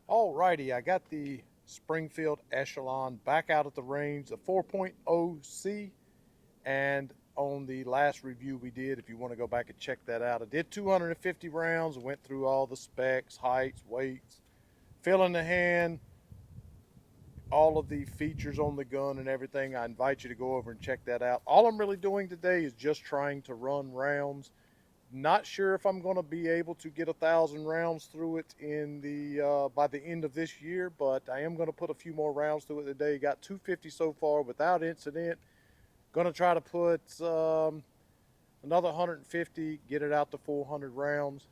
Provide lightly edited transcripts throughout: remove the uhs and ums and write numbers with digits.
Alrighty, I got the Springfield Echelon back out at the range, the 4.0C, and on the last review we did, if you want to go back and check that out, I did 250 rounds, went through all the specs, heights, weights, fill in the hand, all of the features on the gun and everything. I invite you to go over and check that out. All I'm really doing today is just trying to run rounds. Not sure if I'm going to be able to get 1,000 rounds through it in the by the end of this year, but I am going to put a few more rounds through it today. Got 250 so far without incident. Going to try to put another 150, get it out to 400 rounds.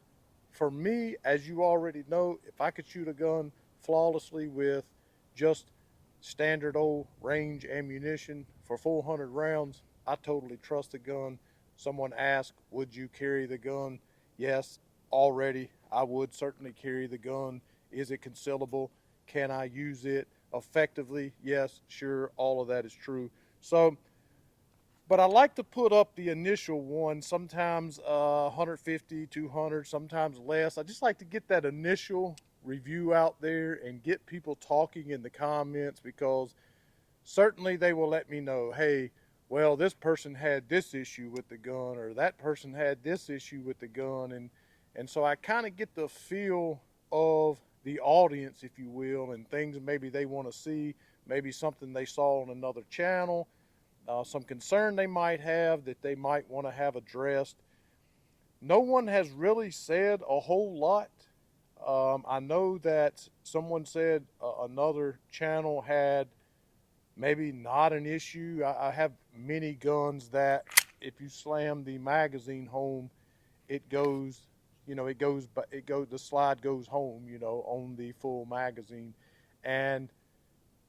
For me, as you already know, if I could shoot a gun flawlessly with just standard old range ammunition for 400 rounds, I totally trust the gun. Someone asked, would you carry the gun? Yes, already. I would certainly carry the gun. Is it concealable? Can I use it effectively? Yes, sure, all of that is true. So, but I like to put up the initial one, sometimes 150, 200, sometimes less. I just like to get that initial review out there and get people talking in the comments, because certainly they will let me know, hey, well, this person had this issue with the gun, or that person had this issue with the gun, and so I kind of get the feel of the audience, if you will, and things maybe they want to see, maybe something they saw on another channel, some concern they might have that they might want to have addressed. No one has really said a whole lot. I know that someone said another channel had maybe not an issue. I have many guns that if you slam the magazine home, it goes, the slide goes home, on the full magazine. And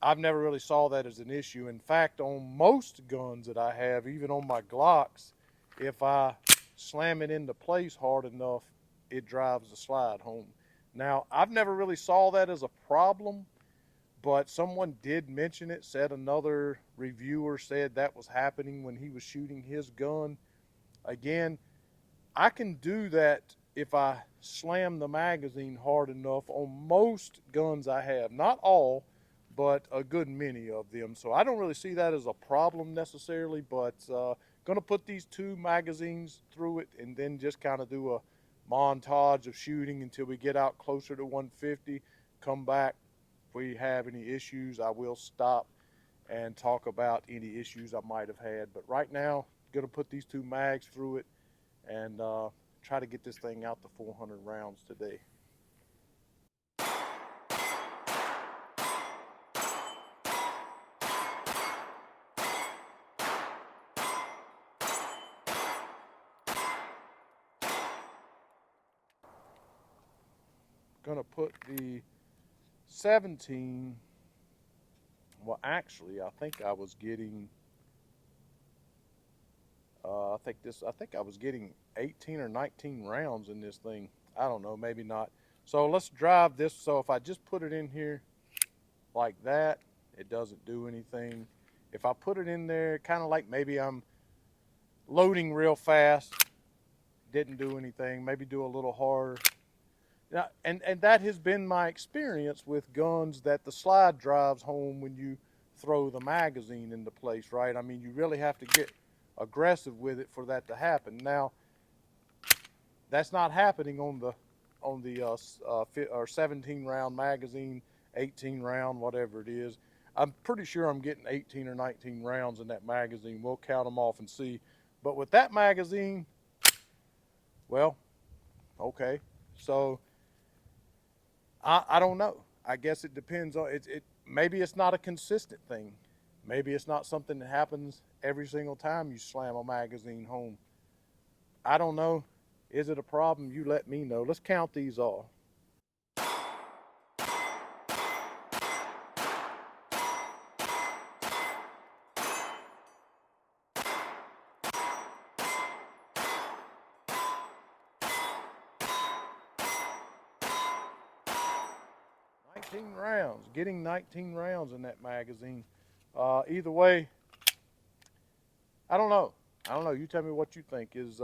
I've never really saw that as an issue. In fact, on most guns that I have, even on my Glocks, if I slam it into place hard enough, it drives the slide home. Now, I've never really saw that as a problem, but someone did mention it, said another reviewer said that was happening when he was shooting his gun. Again, I can do that if I slam the magazine hard enough on most guns I have. Not all, but a good many of them. So I don't really see that as a problem necessarily, but going to put these two magazines through it and then just kind of do a montage of shooting until we get out closer to 150, come back. If we have any issues, I will stop and talk about any issues I might have had. But right now, going to put these two mags through it and try to get this thing out to 400 rounds today. Going to put the 17. Well, actually, I think I was getting. I think I was getting 18 or 19 rounds in this thing. I don't know, maybe not. So let's drive this. So if I just put it in here like that, it doesn't do anything. If I put it in there, kind of like maybe I'm loading real fast, didn't do anything. Maybe do a little harder. Now, and that has been my experience with guns, that the slide drives home when you throw the magazine into place, right? I mean, you really have to get aggressive with it for that to happen. Now, that's not happening on the 17 round magazine, 18 round, whatever it is. I'm pretty sure I'm getting 18 or 19 rounds in that magazine. We'll count them off and see. But with that magazine, well, okay. So I don't know. I guess it depends on it. Maybe it's not a consistent thing. Maybe it's not something that happens every single time you slam a magazine home. I don't know. Is it a problem? You let me know. Let's count these off. 19 rounds. Getting 19 rounds in that magazine. Either way, I don't know. I don't know. You tell me what you think. Is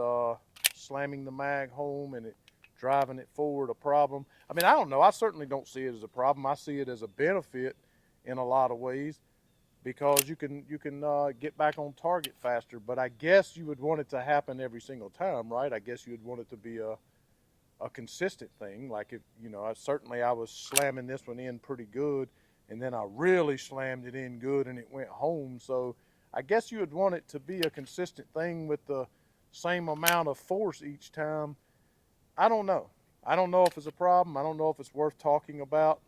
slamming the mag home and it driving it forward a problem. I mean, I don't know. I certainly don't see it as a problem. I see it as a benefit in a lot of ways because you can get back on target faster. But I guess you would want it to happen every single time, right? I guess you'd want it to be a consistent thing. Like if I was slamming this one in pretty good, and then I really slammed it in good, and it went home. So I guess you would want it to be a consistent thing with the same amount of force each time. I don't know. I don't know if it's a problem. I don't know if it's worth talking about.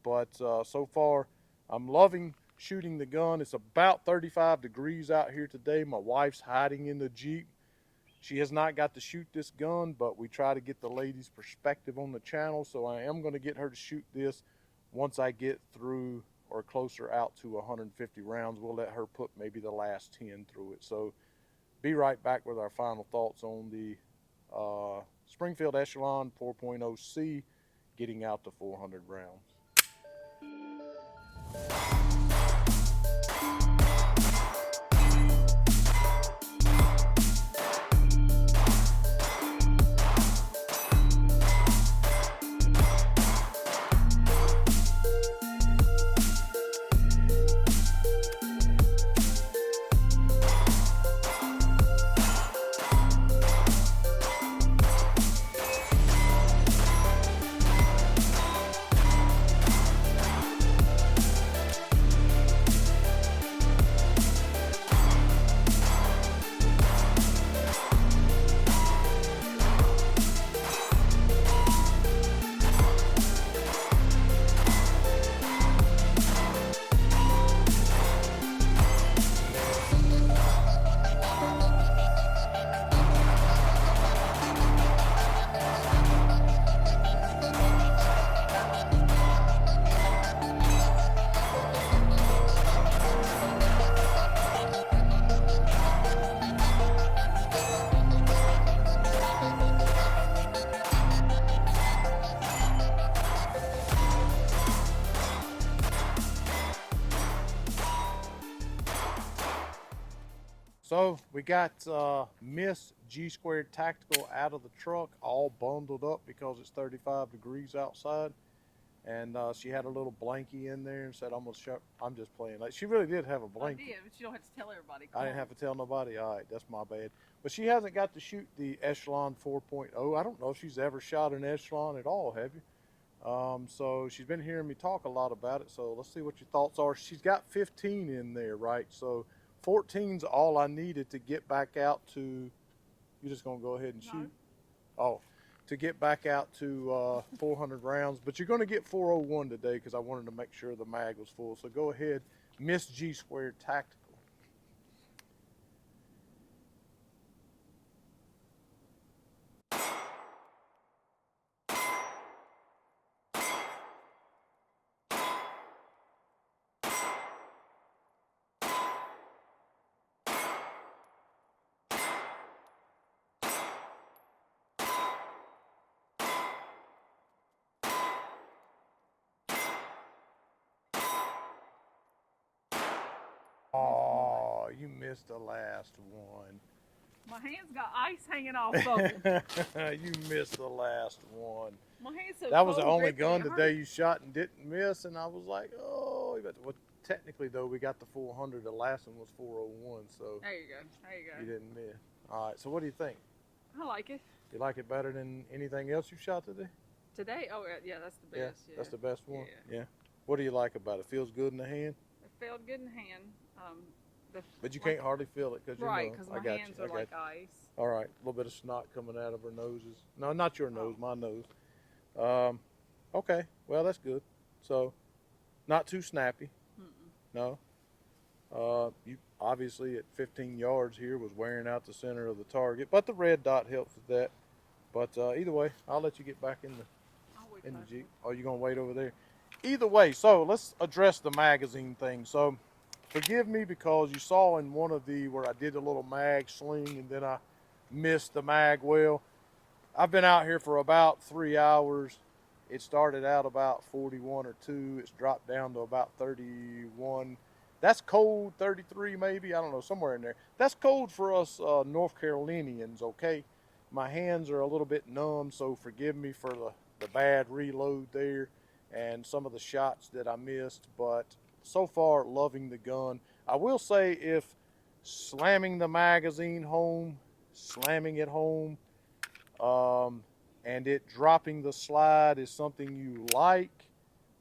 But so far, I'm loving shooting the gun. It's about 35 degrees out here today. My wife's hiding in the Jeep. She has not got to shoot this gun, but we try to get the lady's perspective on the channel. So I am going to get her to shoot this once I get through or closer out to 150 rounds. We'll let her put maybe the last 10 through it. So be right back with our final thoughts on the Springfield Echelon 4.0C getting out to 400 rounds. So we got Miss G Squared Tactical out of the truck, all bundled up because it's 35 degrees outside. And she had a little blankie in there and said, I'm just playing. Like, she really did have a blankie. I did, but you don't have to tell everybody. I didn't have to tell nobody. All right, that's my bad. But she hasn't got to shoot the Echelon 4.0. I don't know if she's ever shot an Echelon at all, have you? So she's been hearing me talk a lot about it. So let's see what your thoughts are. She's got 15 in there, right? So 14's all I needed to get back out to. You're just gonna go ahead and shoot? Oh, to get back out to 400 rounds. But you're gonna get 401 today because I wanted to make sure the mag was full. So go ahead, Miss G Squared Tactical. Oh, you missed the last one. My hands got ice hanging off of them. You missed the last one. My hands so That was the cold, only Rick, gun it today hurt. you shot and didn't miss, and I was like, oh. Well, technically, though, we got the 400. The last one was 401, so There you go. There you go. you didn't miss. All right, so what do you think? I like it. You like it better than anything else you shot today? Today, oh yeah, that's the best. Yeah, That's the best one? Yeah. What do you like about it? Feels good in the hand? It felt good in the hand. But you can't hardly feel it because right, because my hands are like ice. All right, a little bit of snot coming out of her noses. No, not your nose, my nose. Okay, well, that's good. So, not too snappy. No. You obviously at 15 yards here was wearing out the center of the target, but the red dot helps with that. But either way, I'll let you get back in the Jeep. Oh, you're gonna wait over there? Either way, so let's address the magazine thing. So forgive me because you saw in one of the where I did a little mag sling and then I missed the mag well. I've been out here for about 3 hours. It started out about 41 or 2. It's dropped down to about 31. That's cold, 33 maybe. I don't know, somewhere in there. That's cold for us North Carolinians, okay? My hands are a little bit numb, so forgive me for the bad reload there and some of the shots that I missed. But so far, loving the gun. I will say, if slamming the magazine home, slamming it home, um, and it dropping the slide is something you like,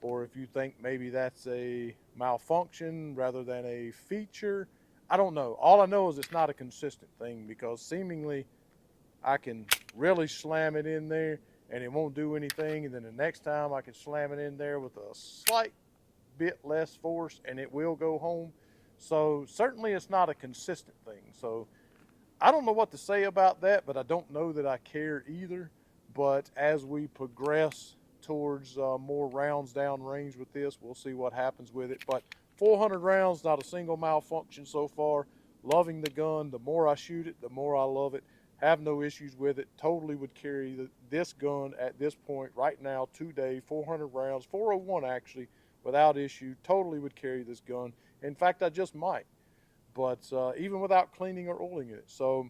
or if you think maybe that's a malfunction rather than a feature, I don't know. All I know is it's not a consistent thing, because seemingly I can really slam it in there and it won't do anything, and then the next time I can slam it in there with a slight bit less force and it will go home. So certainly it's not a consistent thing. So I don't know what to say about that, but I don't know that I care either. But as we progress towards more rounds down range with this, we'll see what happens with it. But 400 rounds, not a single malfunction so far. Loving the gun. The more I shoot it, the more I love it. Have no issues with it. Totally would carry this gun at this point right now, today, 400 rounds, 401 actually, without issue. Totally would carry this gun. In fact, I just might. But even without cleaning or oiling it. So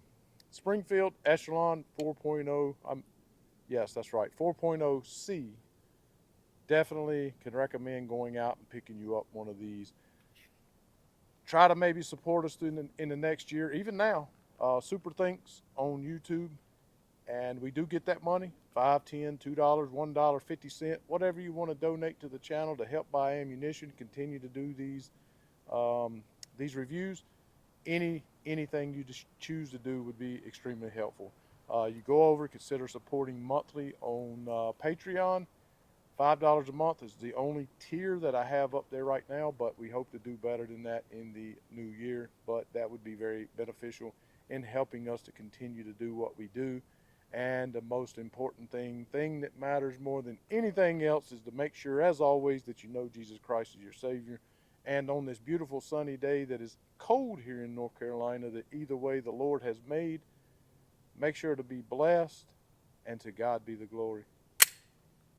Springfield Echelon 4.0, yes, that's right, 4.0C. Definitely can recommend going out and picking you up one of these. Try to maybe support us in the next year, even now. Super Thinks on YouTube, and we do get that money, $5, $10, $2, $1, 50 cents, whatever you want to donate to the channel to help buy ammunition, continue to do these reviews. Anything you just choose to do would be extremely helpful. You go over, consider supporting monthly on Patreon. $5 a month is the only tier that I have up there right now, but we hope to do better than that in the new year. But that would be very beneficial in helping us to continue to do what we do. And the most important thing that matters more than anything else is to make sure, as always, that you know Jesus Christ is your Savior. And on this beautiful sunny day that is cold here in North Carolina, that either way the Lord has made, make sure to be blessed, and to God be the glory.